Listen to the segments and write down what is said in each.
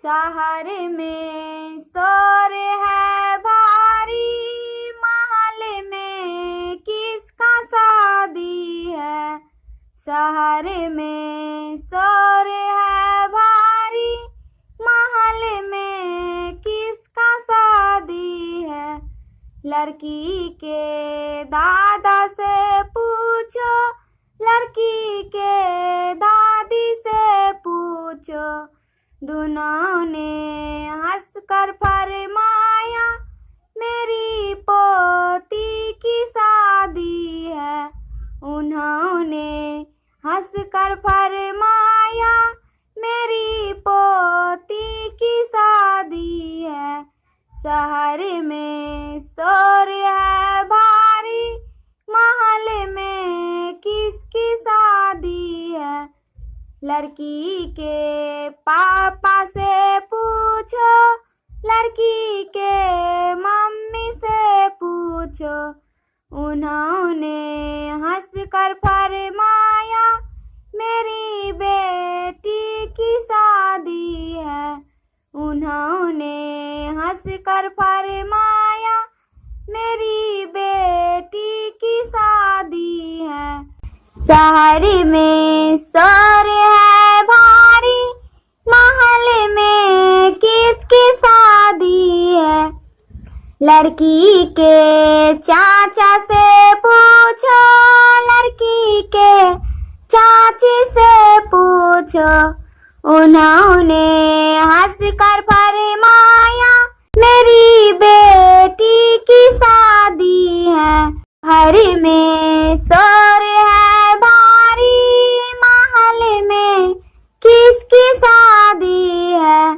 शहर में शोर है भारी, महल में किसका शादी है। शहर में शोर है भारी, महल में किसका शादी है। लड़की के दादा से पूछो, लड़की के दादी से पूछो। दोनों ने हंसकर फरमाया, मेरी पोती की शादी है। उन्होंने हंसकर फरमाया, मेरी पोती की शादी है। शहर में शोर है भारी, महल में किसकी शादी है। लड़की के पापा से पूछो, लड़की के मम्मी से पूछो। उन्होंने हंसकर फरमाया, मेरी बेटी की शादी है। उन्होंने हंसकर फरमाया, मेरी बेटी की शादी है। शहर में शोर है भारी, महल में किसकी शादी है। लड़की के चाचा से पूछो, लड़की के चाची से पूछो। उन्होंने हंसकर फरमाया, मेरी बेटी की शादी है। घर में शोर है भारी, महल में किसकी शादी है।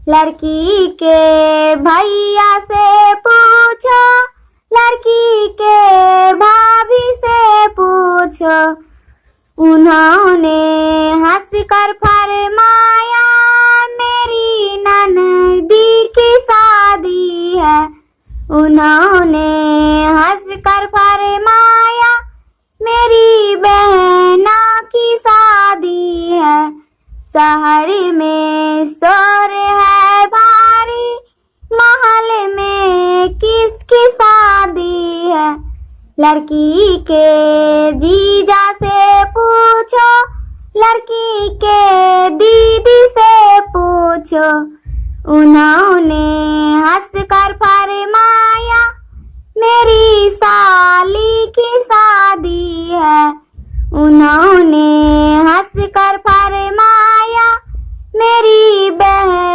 लड़की के भैया से पूछो, लड़की के भाभी से पूछो। उन्होंने हंसकर फरमाया, मेरी ननदी की शादी है। उन्होंने हंसकर फरमाया, मेरी बहना की शादी है। शहर में शोर है भारी, महल में किसकी शादी है। लड़की के जीजा से पूछो, लड़की के दीदी से पूछो। उन्होंने हंसकर फरमाया, मेरी साली की शादी है। उन्होंने हंसकर फरमाया, मेरी बहन